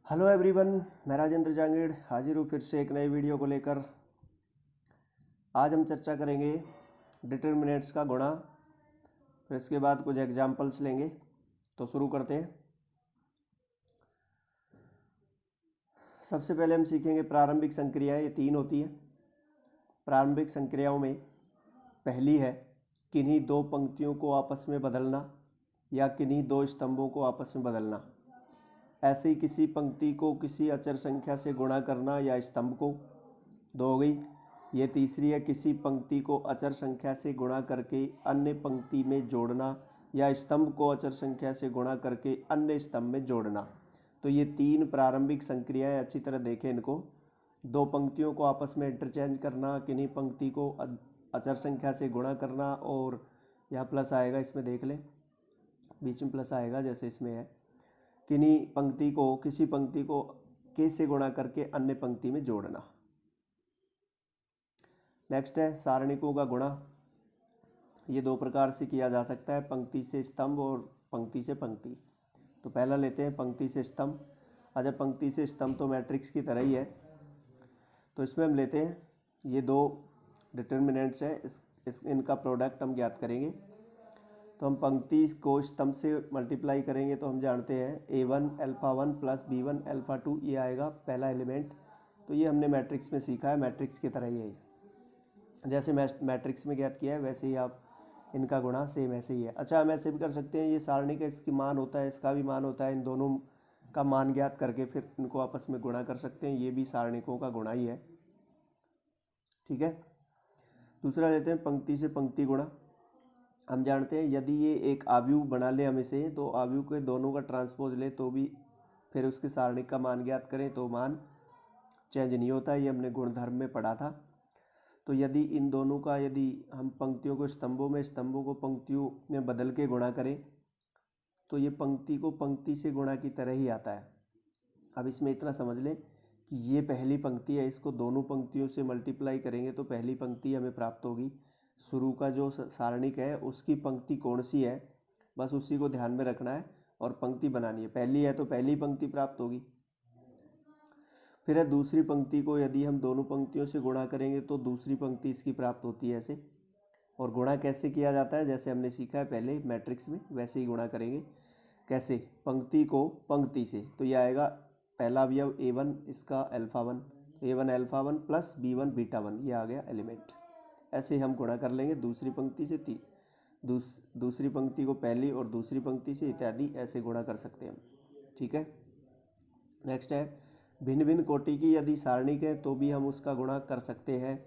Hello everyone, मैं राजेंद्र जांगीड़ हाजिर हूँ फिर से एक नई वीडियो को लेकर। आज हम चर्चा करेंगे डिटर्मिनेंट्स का गुणा, फिर इसके बाद कुछ एग्जाम्पल्स लेंगे। तो शुरू करते हैं। सबसे पहले हम सीखेंगे प्रारंभिक संक्रियाएं। ये 3 होती हैं। प्रारंभिक संक्रियाओं में पहली है किन्हीं दो पंक्तियों को आपस में बदलना या किन्हीं दो स्तंभों को आपस में बदलना। ऐसे ही किसी पंक्ति को किसी अचर संख्या से गुणा करना या स्तंभ को, 2 हो गई। ये तीसरी है किसी पंक्ति को अचर संख्या से गुणा करके अन्य पंक्ति में जोड़ना या स्तंभ को अचर संख्या से गुणा करके अन्य स्तंभ में जोड़ना। तो ये 3 प्रारंभिक संक्रियाएं अच्छी तरह देखें इनको। दो पंक्तियों को आपस में इंटरचेंज करना, किन्हीं पंक्ति को अचर संख्या से गुणा करना, और यहाँ प्लस आएगा, इसमें देख लें, बीच में प्लस आएगा जैसे इसमें है। किन्हीं पंक्ति को किसी पंक्ति को के से गुणा करके अन्य पंक्ति में जोड़ना। नेक्स्ट है सारणिकों का गुणा। ये 2 प्रकार से किया जा सकता है, पंक्ति से स्तंभ और पंक्ति से पंक्ति। तो पहला लेते हैं पंक्ति से स्तंभ। अच्छा, पंक्ति से स्तंभ तो मैट्रिक्स की तरह ही है। तो इसमें हम लेते हैं ये 2 डिटर्मिनेंट्स हैं, इनका प्रोडक्ट हम ज्ञात करेंगे। तो हम पंक्ति को स्तंभ से मल्टीप्लाई करेंगे तो हम जानते हैं a1 alpha 1 plus b1 alpha 2, ये आएगा पहला एलिमेंट। तो ये हमने मैट्रिक्स में सीखा है, मैट्रिक्स की तरह ही है। जैसे मैट्रिक्स में ज्ञात किया है वैसे ही आप इनका गुणा सेम ऐसे ही है। अच्छा, हम ऐसे भी कर सकते हैं, ये सारणी का इसकी मान होता है, इसका भी मान होता है, इन दोनों का मान ज्ञात करके फिर इनको आपस में गुणा कर सकते हैं। ये भी सारणिकों का गुणा ही है। ठीक है। दूसरा लेते हैं पंक्ति से पंक्ति गुणा। हम जानते हैं यदि ये एक आव्यूह बना ले हम इसे, तो आव्यूह के दोनों का ट्रांसपोज ले तो भी फिर उसके सारणिक का मान ज्ञात करें तो मान चेंज नहीं होता। ये हमने गुणधर्म में पढ़ा था। तो यदि इन दोनों का, यदि हम पंक्तियों को स्तंभों में, स्तंभों को पंक्तियों में बदल के गुणा करें तो ये पंक्ति को पंक्ति से गुणा की तरह ही आता है। अब इसमें इतना समझ लें कि ये पहली पंक्ति है, इसको दोनों पंक्तियों से मल्टीप्लाई करेंगे तो पहली पंक्ति हमें प्राप्त होगी। शुरू का जो सारणिक है उसकी पंक्ति कौन सी है, बस उसी को ध्यान में रखना है और पंक्ति बनानी है। पहली है तो पहली पंक्ति प्राप्त होगी। फिर है दूसरी पंक्ति को यदि हम दोनों पंक्तियों से गुणा करेंगे तो दूसरी पंक्ति इसकी प्राप्त होती है ऐसे। और गुणा कैसे किया जाता है, जैसे हमने सीखा है पहले मैट्रिक्स में, वैसे ही गुणा करेंगे। कैसे? पंक्ति को पंक्ति से, तो ये आएगा पहला अवयव a1, इसका alpha 1, a1 alpha 1 plus b1 beta 1, ये आ गया एलिमेंट। ऐसे हम गुणा कर लेंगे दूसरी पंक्ति से दूसरी पंक्ति को पहली और दूसरी पंक्ति से इत्यादि, ऐसे गुणा कर सकते हैं हम। ठीक है। नेक्स्ट है भिन्न भिन्न कोटि की यदि सारणिक है तो भी हम उसका गुणा कर सकते हैं।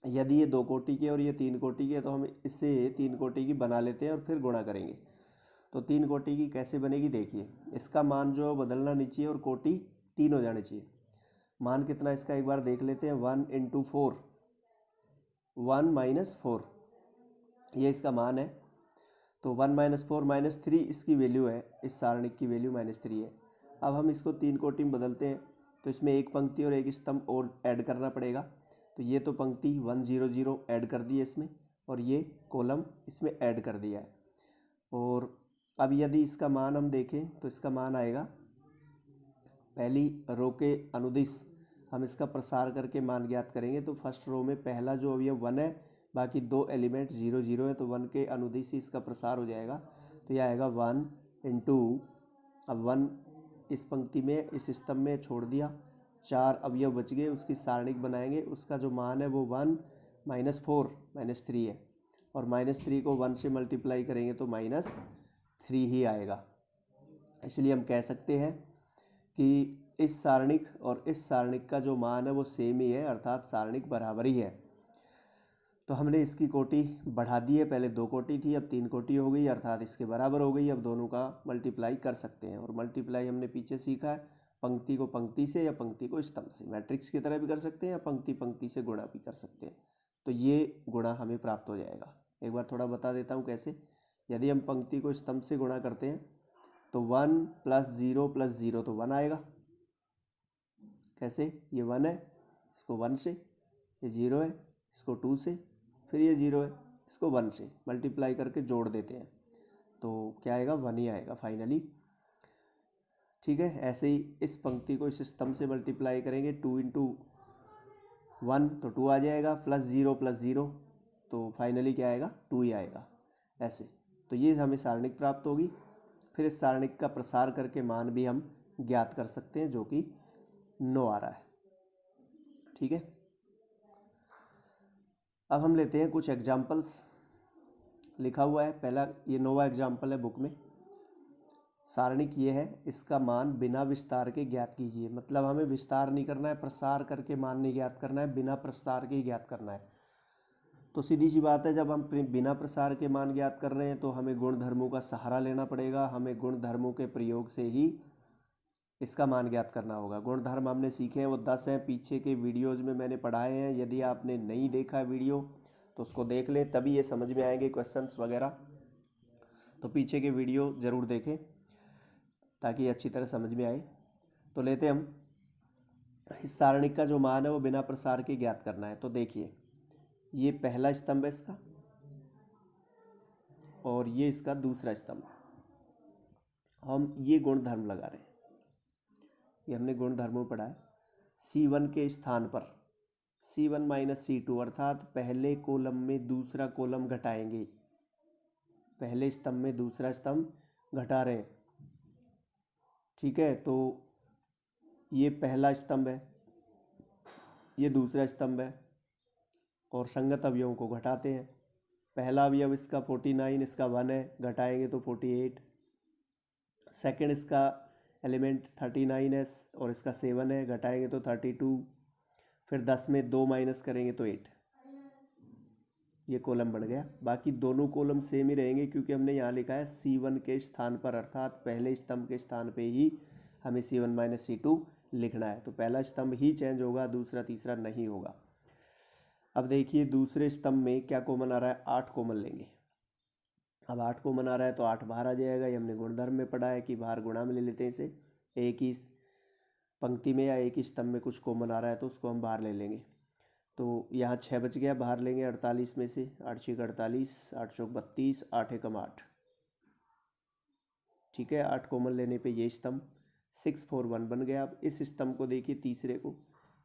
यदि ये 2 कोटि के और ये 3 कोटि के तो हम इससे 3 कोटि की बना लेते हैं और फिर गुणा करेंगे। तो 3 कोटि की कैसे बनेगी, देखिए, इसका मान जो बदलना नहीं चाहिए और कोटि 3 हो जाने चाहिए। मान कितना इसका एक बार देख लेते हैं, 1 × 4, 1 - 4, ये इसका मान है। तो 1 - 4 - 3 इसकी वैल्यू है, इस सारणिक की वैल्यू -3 है। अब हम इसको 3 कोटि में बदलते हैं तो इसमें एक पंक्ति और एक स्तंभ और ऐड करना पड़ेगा। तो ये तो पंक्ति 1 0 0 ऐड कर दी है इसमें, और ये कॉलम इसमें ऐड कर दिया है। और अब यदि इसका मान हम देखें तो इसका मान आएगा, पहली रो के अनुदिश हम इसका प्रसार करके मान ज्ञात करेंगे। तो फर्स्ट रो में पहला जो अवयव 1 है, बाकी 2 एलिमेंट 0 0 है, तो 1 के अनुदिश ही इसका प्रसार हो जाएगा। तो यह आएगा 1 × अब 1 इस पंक्ति में, इस स्तंभ में छोड़ दिया, 4 अवयव बच गए, उसकी सारणिक बनाएंगे। उसका जो मान है वो 1 - 4 -3 है, और -3 को 1 से मल्टीप्लाई करेंगे तो -3 ही आएगा। इसलिए हम कह सकते हैं कि इस सारणिक और इस सारणिक का जो मान है वो सेम ही है, अर्थात सारणिक बराबर ही है। तो हमने इसकी कोटि बढ़ा दी है, पहले 2 कोटि थी, अब 3 कोटि हो गई, अर्थात इसके बराबर हो गई। अब दोनों का मल्टीप्लाई कर सकते हैं, और मल्टीप्लाई हमने पीछे सीखा है, पंक्ति को पंक्ति से या पंक्ति को स्तंभ से, मैट्रिक्स की तरह भी कर सकते हैं या पंक्ति पंक्ति से गुणा भी कर सकते हैं। तो ये गुणा हमें प्राप्त हो जाएगा। एक बार थोड़ा बता देता हूँ कैसे। यदि हम पंक्ति को स्तंभ से गुणा करते हैं तो 1 + 0 + 0 तो 1 आएगा। कैसे? ये 1 है, इसको 1 से, ये 0 है, इसको 2 से, फिर ये 0 है, इसको 1 से मल्टीप्लाई करके जोड़ देते हैं तो क्या आएगा, 1 ही आएगा फाइनली। ठीक है, ऐसे ही इस पंक्ति को इस स्तंभ से मल्टीप्लाई करेंगे, 2 इंटू 1 तो 2 आ जाएगा, प्लस ज़ीरो तो फाइनली क्या आएगा, 2 ही आएगा। ऐसे तो ये हमें सारणिक प्राप्त होगी। फिर इस सारणिक का प्रसार करके मान भी हम ज्ञात कर सकते हैं, जो कि 9 आ रहा है। ठीक है, अब हम लेते हैं कुछ एग्जाम्पल्स। लिखा हुआ है पहला, ये 9वां एग्जाम्पल है बुक में। सारणिक ये है, इसका मान बिना विस्तार के ज्ञात कीजिए। मतलब हमें विस्तार नहीं करना है, प्रसार करके मान नहीं ज्ञात करना है, बिना प्रसार के ही ज्ञात करना है। तो सीधी सी बात है, जब हम बिना प्रसार के मान ज्ञात कर रहे हैं तो हमें गुणधर्मों का सहारा लेना पड़ेगा। हमें गुणधर्मों के प्रयोग से ही इसका मान ज्ञात करना होगा। गुणधर्म हमने सीखे हैं वो 10 हैं, पीछे के वीडियोज़ में मैंने पढ़ाए हैं। यदि आपने नहीं देखा वीडियो तो उसको देख लें, तभी ये समझ में आएंगे क्वेश्चंस वगैरह। तो पीछे के वीडियो ज़रूर देखें ताकि अच्छी तरह समझ में आए। तो लेते हम इस सारणिक का जो मान है वो बिना प्रसार के ज्ञात करना है। तो देखिए, ये पहला स्तंभ है इसका, और ये इसका दूसरा स्तंभ। हम ये गुणधर्म लगा रहे हैं, ये हमने गुणधर्मों पढ़ा है। C1 के स्थान पर C1 माइनस C2, अर्थात पहले कॉलम में दूसरा कॉलम घटाएंगे। पहले स्तंभ में दूसरा स्तंभ घटा रहे हैं। ठीक है, तो ये पहला स्तंभ है, ये दूसरा स्तंभ है, और संगत अवयवों को घटाते हैं। पहला अवयव इसका 49, इसका 1 है, घटाएंगे तो 48। सेकंड इसका एलिमेंट 39 है और इसका 7 है, घटाएंगे तो 32। फिर 10 में 2 माइनस करेंगे तो 8। ये कॉलम बन गया। बाकी दोनों कॉलम सेम ही रहेंगे, क्योंकि हमने यहाँ लिखा है C1 के स्थान पर, अर्थात पहले स्तंभ के स्थान पे ही हमें C1 माइनस C2 लिखना है। तो पहला स्तंभ ही चेंज होगा, दूसरा तीसरा नहीं होगा। अब देखिए दूसरे स्तंभ में क्या कॉमन आ रहा है, 8 कॉमन लेंगे। अब 8 कॉमन आ रहा है तो 8 बाहर आ जाएगा। ये हमने गुणधर्म में पढ़ा है कि बाहर गुणा में ले लेते हैं इसे। एक ही पंक्ति में या एक ही स्तंभ में कुछ कॉमन आ रहा है तो उसको हम बाहर ले लेंगे। तो यहाँ 6 बच गया, बाहर लेंगे 48 में से। 8 6 48, 8 चौक 32, 8 एकम 8। ठीक है, 8 कॉमन लेने पे ये स्तंभ 6 4 1 बन गया। अब इस स्तंभ को देखिए, तीसरे को,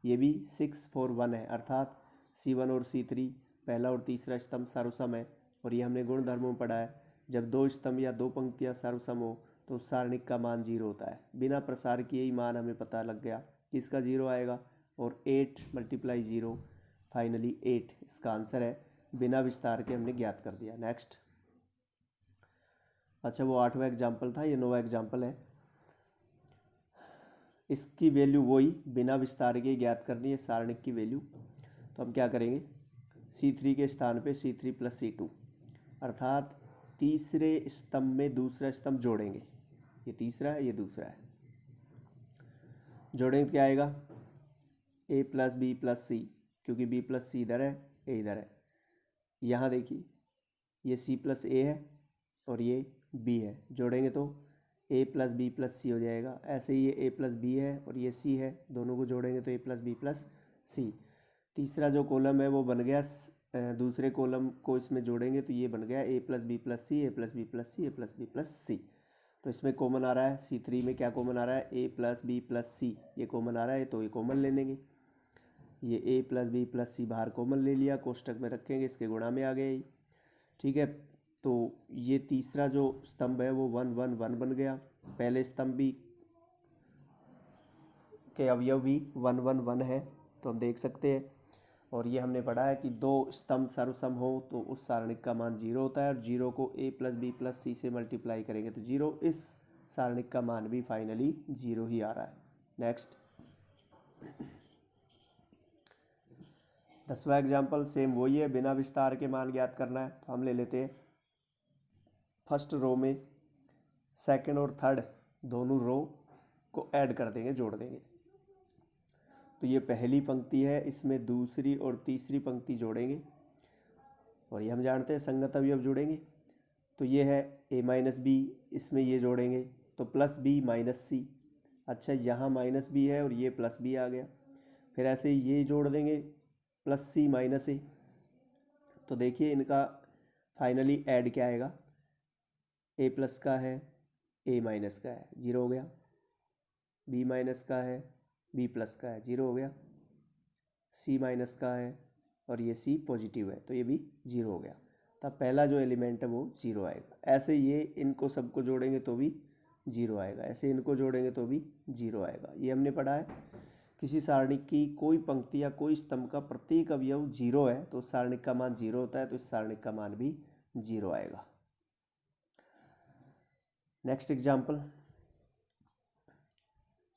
ये भी 6 4 1 है, अर्थात C1 और C3 पहला और तीसरा स्तंभ सारुसम है। और ये हमने गुणधर्मों में पढ़ा है, जब दो स्तंभ या दो पंक्तियां सारुसम हो तो उस सारणिक का मान 0 होता है। बिना प्रसार किए ही मान हमें पता लग गया कि इसका 0 आएगा, और 8 मल्टीप्लाई 0 फाइनली 8 इसका आंसर है। बिना विस्तार के हमने ज्ञात कर दिया। नेक्स्ट, अच्छा वो 8वां एग्जाम्पल था, ये 9वां एग्जाम्पल है। इसकी वैल्यू वही बिना विस्तार के ज्ञात करनी है, सारणिक की वैल्यू। तो हम क्या करेंगे, C3 के स्थान पे C3 प्लस C2, अर्थात तीसरे स्तंभ में दूसरा स्तंभ जोड़ेंगे। ये तीसरा है, ये दूसरा है, जोड़ेंगे तो क्या आएगा, A plus B plus C, क्योंकि B प्लस C इधर है, A इधर है। यहाँ देखिए, ये C प्लस A है और ये B है, जोड़ेंगे तो A plus B plus C हो जाएगा। ऐसे ही ये A प्लस B है और ये C है, दोनों को जोड़ेंगे तो A plus B plus C। तीसरा जो कॉलम है वो बन गया, दूसरे कॉलम को इसमें जोड़ेंगे तो ये बन गया A plus B plus C, A plus B plus C, A plus B plus C. तो इसमें कॉमन आ रहा है, C3 में क्या कॉमन आ रहा है, A प्लस बी प्लस सी, ये कॉमन आ रहा है तो ये कॉमन ले लेंगे। ये A प्लस बी प्लस सी बाहर कॉमन ले लिया, कोष्टक में रखेंगे, इसके गुणा में आ गया ये। ठीक है, तो ये तीसरा जो स्तंभ है वो 1 1 1 बन गया। पहले स्तंभ भी के अवयव भी 1 1 1 है, तो हम देख सकते हैं। और ये हमने पढ़ा है कि दो स्तंभ सर्वसम हो तो उस सारणिक का मान 0 होता है, और 0 को A प्लस बी प्लस सी से मल्टीप्लाई करेंगे तो 0। इस सारणिक का मान भी फाइनली 0 ही आ रहा है। नेक्स्ट, 10वां एग्जाम्पल सेम वही है, बिना विस्तार के मान ज्ञात करना है। तो हम ले लेते हैं फर्स्ट रो में सेकंड और थर्ड दोनों रो को ऐड कर देंगे, जोड़ देंगे। तो ये पहली पंक्ति है, इसमें दूसरी और तीसरी पंक्ति जोड़ेंगे, और ये हम जानते हैं संगत अवयव जोड़ेंगे। तो ये है A माइनस बी, इसमें ये जोड़ेंगे तो प्लस B माइनस सी। अच्छा, यहाँ माइनस बी है और ये प्लस बी आ गया। फिर ऐसे ही ये जोड़ देंगे प्लस C माइनस ए। तो देखिए इनका फाइनली ऐड क्या आएगा, A प्लस का है, A माइनस का है, 0 हो गया। बी माइनस का है, बी प्लस का है, जीरो हो गया। सी माइनस का है और ये सी पॉजिटिव है तो ये भी जीरो हो गया। तब पहला जो एलिमेंट है वो जीरो आएगा। ऐसे ये इनको सबको जोड़ेंगे तो भी जीरो आएगा, ऐसे इनको जोड़ेंगे तो भी जीरो आएगा। ये हमने पढ़ा है। किसी सारणिक की कोई पंक्ति या कोई स्तंभ का प्रत्येक अवयव जीरो है तो उस सारणिक का मान जीरो होता है, तो इस सारणिक का मान भी जीरो आएगा। नेक्स्ट एग्जाम्पल,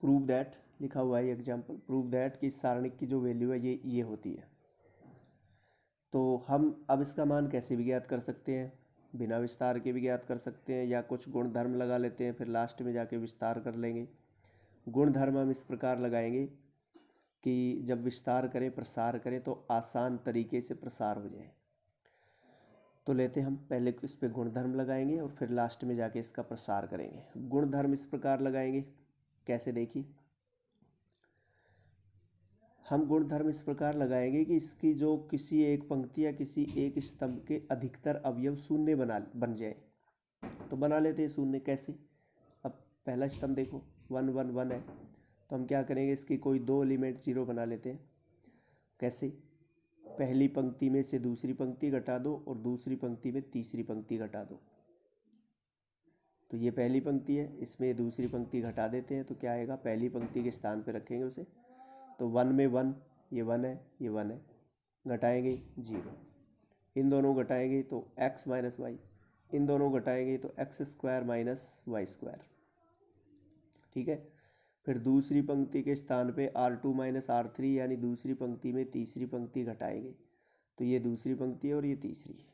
प्रूव दैट लिखा हुआ है एग्जाम्पल, प्रूव दैट कि इस सारणिक की जो वैल्यू है ये होती है। तो हम अब इसका मान कैसे भी ज्ञात कर सकते हैं, बिना विस्तार के भी ज्ञात कर सकते हैं, या कुछ गुणधर्म लगा लेते हैं, फिर लास्ट में जाके विस्तार कर लेंगे। गुणधर्म हम इस प्रकार लगाएंगे कि जब विस्तार करें प्रसार करें तो आसान तरीके से प्रसार हो जाए। तो लेते हम पहले इस पे गुणधर्म लगाएंगे और फिर लास्ट में जाके इसका प्रसार करेंगे। गुणधर्म इस प्रकार लगाएंगे, कैसे देखिए, हम गुणधर्म इस प्रकार लगाएंगे कि इसकी जो किसी एक पंक्ति या किसी एक स्तंभ के अधिकतर अवयव शून्य बन जाए। तो बना लेते हैं शून्य। कैसे, अब पहला स्तंभ देखो 1 1 1 है, तो हम क्या करेंगे, इसकी कोई दो एलिमेंट जीरो बना लेते हैं। कैसे, पहली पंक्ति में से दूसरी पंक्ति घटा दो और दूसरी पंक्ति में तीसरी पंक्ति घटा दो। तो ये पहली पंक्ति है, इसमें दूसरी पंक्ति घटा देते हैं तो क्या आएगा, पहली पंक्ति के स्थान पे रखेंगे उसे। तो 1 में 1, ये 1 है, ये 1 है, घटाएंगे जीरो। इन दोनों घटाएंगे तो x माइनस वाई, इन दोनों घटाएंगे तो x square minus Y square. ठीक है, फिर दूसरी पंक्ति के स्थान पे R2 माइनस R3 यानी दूसरी पंक्ति में तीसरी पंक्ति घटाएंगे तो ये दूसरी पंक्ति है और ये तीसरी है।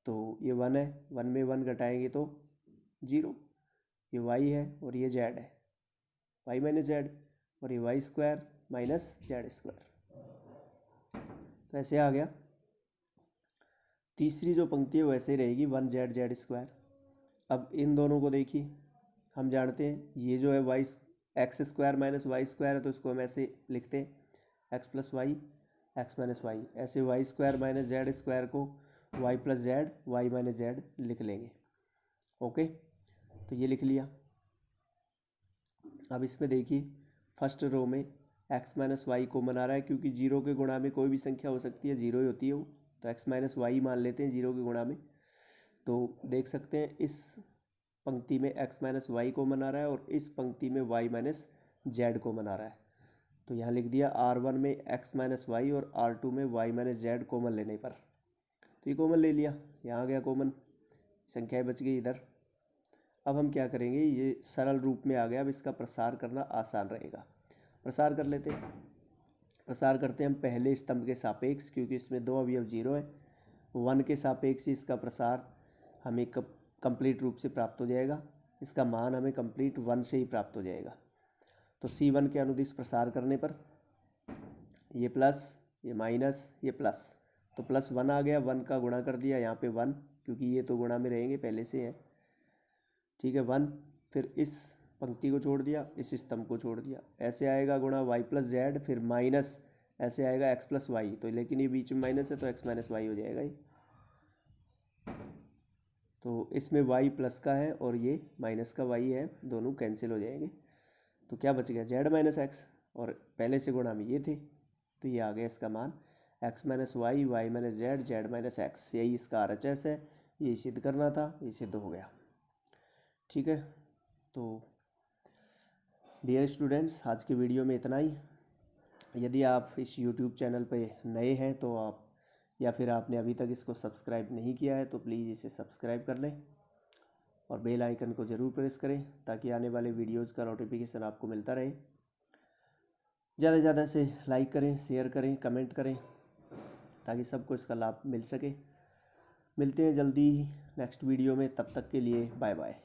तो ये 1 है, 1 में 1 घटाएंगे तो जीरो। ये y है और ये z है, y माइनस जेड, और ये y square minus Z square. तो ऐसे आ गया। तीसरी जो पंक्ति है वैसे ही रहेगी 1 जेड जेड स्क्वायर। अब इन दोनों को देखिए, हम जानते हैं ये जो है Y X square minus Y square है, तो इसको हम ऐसे लिखते हैं X plus Y X minus Y. ऐसे Y square minus Z square को Y plus Z Y minus Z लिख लेंगे। ओके, तो ये लिख लिया। अब इसमें देखिए फर्स्ट रो में एक्स माइनस वाई कॉमन आ रहा है, क्योंकि जीरो के गुणा में कोई भी संख्या हो सकती है, जीरो ही होती है वो, तो एक्स माइनस वाई मान लेते हैं जीरो के गुणा में। तो देख सकते हैं इस पंक्ति में x माइनस वाई कॉमन आ रहा है और इस पंक्ति में y माइनस जेड कॉमन आ रहा है। तो यहाँ लिख दिया R1 में x माइनस वाई और R2 में y माइनस जेड कॉमन लेने पर। तो ये कॉमन ले लिया, यहाँ आ गया कॉमन, संख्याएं बच गई इधर। अब हम क्या करेंगे, ये सरल रूप में आ गया, अब इसका प्रसार करना आसान रहेगा। प्रसार कर लेते हैं। प्रसार करते हैं हम पहले स्तंभ के सापेक्ष, क्योंकि इसमें दो अवयव जीरो है। 1 के सापेक्ष इसका प्रसार हमें कंप्लीट रूप से प्राप्त हो जाएगा। इसका मान हमें कंप्लीट 1 से ही प्राप्त हो जाएगा। तो C1 के अनुदिश प्रसार करने पर ये प्लस, ये माइनस, ये प्लस, तो प्लस 1 आ गया, 1 का गुणा कर दिया यहाँ पे 1, क्योंकि ये तो गुणा में रहेंगे पहले से है। ठीक है, 1, फिर इस पंक्ति को छोड़ दिया, इस स्तंभ को छोड़ दिया, ऐसे आएगा गुणा y प्लस जेड, फिर माइनस ऐसे आएगा x प्लस वाई। तो लेकिन ये बीच में माइनस है तो x माइनस वाई हो जाएगा ये। तो इसमें y प्लस का है और ये माइनस का y है, दोनों कैंसिल हो जाएंगे। तो क्या बच गया, z माइनस एक्स, और पहले से गुणा में ये थे, तो ये आ गया इसका मान x minus y y minus z z minus x. यही इसका RHS है, ये सिद्ध करना था, ये सिद्ध हो गया। ठीक है, तो डियर स्टूडेंट्स आज की वीडियो में इतना ही। यदि आप इस YouTube चैनल पे नए हैं तो आप, या फिर आपने अभी तक इसको सब्सक्राइब नहीं किया है तो प्लीज़ इसे सब्सक्राइब कर लें और बेल आइकन को ज़रूर प्रेस करें, ताकि आने वाले वीडियोज़ का नोटिफिकेशन आपको मिलता रहे। ज़्यादा से ज़्यादा से लाइक करें, शेयर करें, कमेंट करें, ताकि सबको इसका लाभ मिल सके। मिलते हैं जल्दी ही नेक्स्ट वीडियो में, तब तक के लिए बाय बाय।